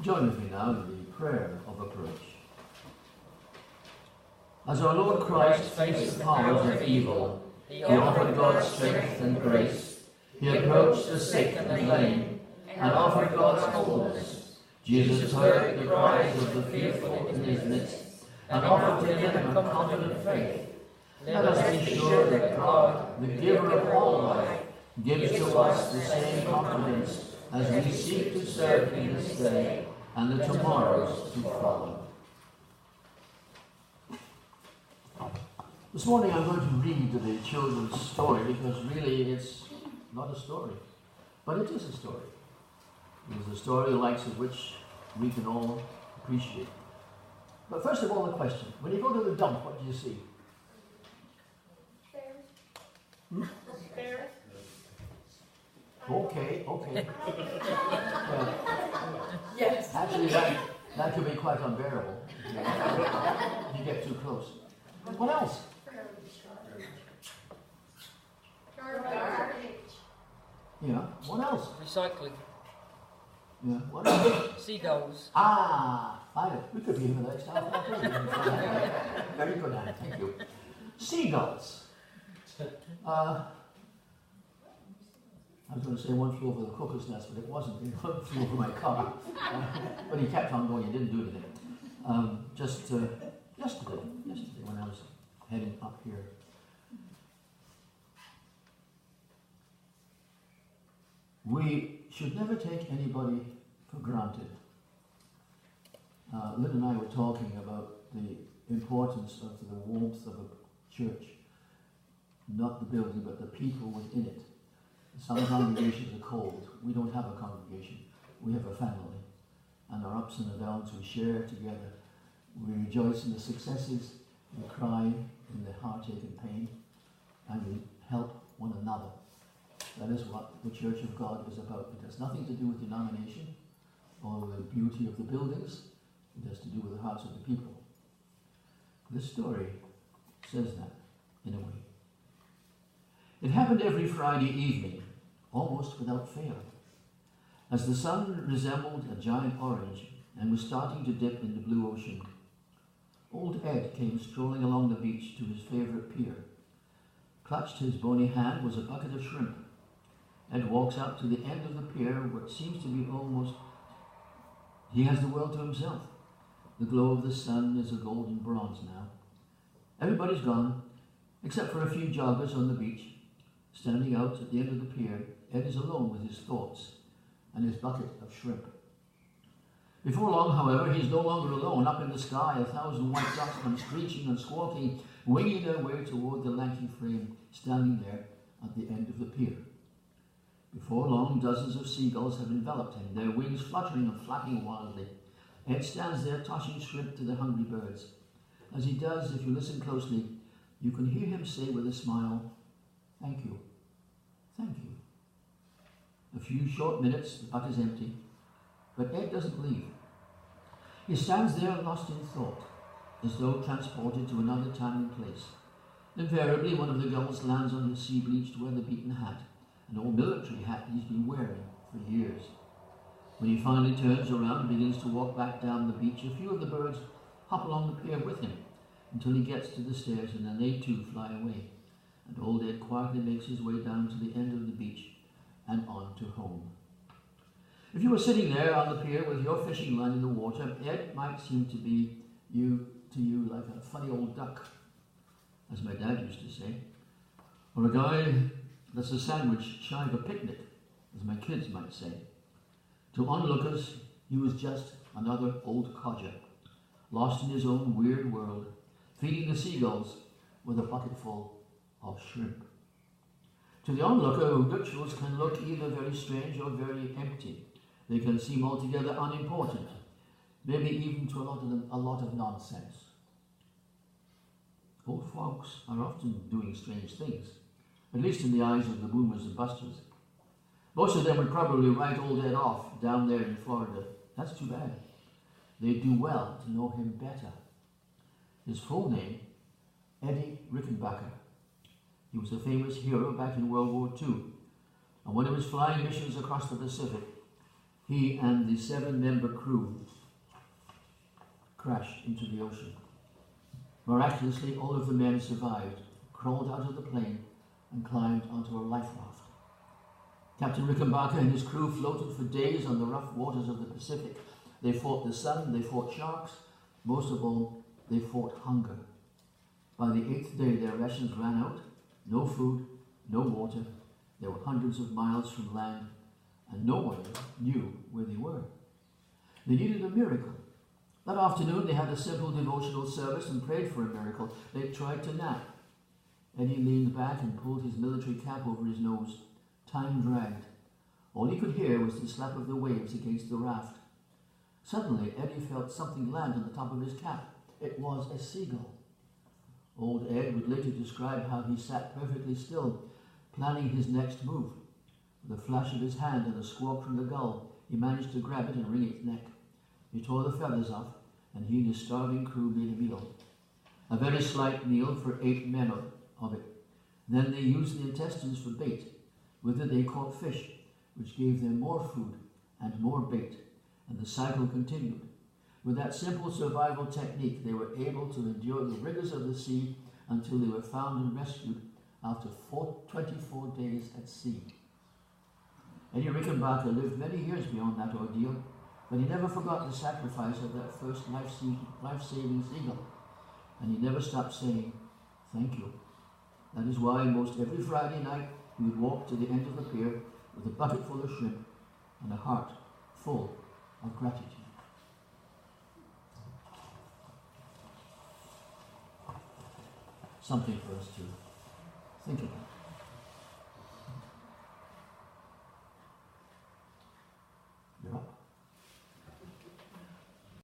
Join with me now in the prayer of approach. As our Lord Christ faced the powers of evil, he offered God's strength and grace. He approached the sick and lame, and offered God's wholeness. Jesus heard the cries of the fearful in his midst, and offered to them a confident faith. Let us be sure that God, the giver of all life, gives to us the same confidence as we seek to serve him this day and the tomorrows to follow. This morning I'm going to read the children's story because really it's not a story, but it is a story. It is a story the likes of which we can all appreciate. But first of all, the question. When you go to the dump, what do you see? Bears. Okay. Well, Yes. actually, that could be quite unbearable if you get too close. What else? Garbage. Yeah, what else? Recycling. Yeah, what else? Seagulls. Fine. We could be here the next half hour. Very good, Anne. Thank you. Seagulls. I was going to say one flew over the cuckoo's nest, but it wasn't. It flew over my car. But he kept on going. He didn't do anything. Just yesterday when I was heading up here. We should never take anybody for granted. Lynn and I were talking about the importance of the warmth of a church. Not the building, but the people within it. Some congregations are cold. We don't have a congregation. We have a family. And our ups and our downs we share together. We rejoice in the successes, we cry in the heartache and pain, and we help one another. That is what the Church of God is about. It has nothing to do with denomination or the beauty of the buildings. It has to do with the hearts of the people. This story says that, in a way. It happened every Friday evening, almost without fail. As the sun resembled a giant orange and was starting to dip in the blue ocean, old Ed came strolling along the beach to his favourite pier. Clutched in his bony hand was a bucket of shrimp. Ed walks up to the end of the pier, what seems to be almost... He has the world to himself. The glow of the sun is a golden bronze now. Everybody's gone, except for a few joggers on the beach. Standing out at the end of the pier, Ed is alone with his thoughts and his bucket of shrimp. Before long, however, he is no longer alone. Up in the sky, 1,000 white ducks come screeching and squawking, winging their way toward the lanky frame standing there at the end of the pier. Before long, dozens of seagulls have enveloped him, their wings fluttering and flapping wildly. Ed stands there tossing shrimp to the hungry birds. As he does, if you listen closely, you can hear him say with a smile, "Thank you. Thank you." A few short minutes, the bucket is empty, but Ed doesn't leave. He stands there lost in thought, as though transported to another time and place. Invariably, one of the gulls lands on his sea-bleached, weather-beaten hat, an old military hat he's been wearing for years. When he finally turns around and begins to walk back down the beach, a few of the birds hop along the pier with him until he gets to the stairs, and then they too fly away. And old Ed quietly makes his way down to the end of the beach and on to home. If you were sitting there on the pier with your fishing line in the water, Ed might seem to be to you like a funny old duck, as my dad used to say, or a guy that's a sandwich shy of a picnic, as my kids might say. To onlookers, he was just another old codger, lost in his own weird world, feeding the seagulls with a bucketful of shrimp. To the onlooker, rituals can look either very strange or very empty. They can seem altogether unimportant, maybe even to a lot of nonsense. Old folks are often doing strange things, at least in the eyes of the boomers and busters. Most of them would probably write old Ed off down there in Florida. That's too bad. They'd do well to know him better. His full name, Eddie Rickenbacker. He was a famous hero back in World War II. On one of his flying missions across the Pacific, he and the 7-member crew crashed into the ocean. Miraculously, all of the men survived, crawled out of the plane, and climbed onto a life raft. Captain Rickenbacker and his crew floated for days on the rough waters of the Pacific. They fought the sun, they fought sharks, most of all, they fought hunger. By the 8th day, their rations ran out, no food, no water. They were hundreds of miles from land, and no one knew where they were. They needed a miracle. That afternoon, they had a simple devotional service and prayed for a miracle. They tried to nap. Eddie leaned back and pulled his military cap over his nose. Time dragged. All he could hear was the slap of the waves against the raft. Suddenly, Eddie felt something land on the top of his cap. It was a seagull. Old Ed would later describe how he sat perfectly still, planning his next move. With a flash of his hand and a squawk from the gull, he managed to grab it and wring its neck. He tore the feathers off, and he and his starving crew made a meal. A very slight meal for 8 men of it. Then they used the intestines for bait. With it they caught fish, which gave them more food and more bait, and the cycle continued. With that simple survival technique, they were able to endure the rigors of the sea until they were found and rescued after 24 days at sea. Eddie Rickenbacker lived many years beyond that ordeal, but he never forgot the sacrifice of that first life-saving seagull, and he never stopped saying, "Thank you." That is why most every Friday night he would walk to the end of the pier with a bucket full of shrimp and a heart full of gratitude. Something for us to think about.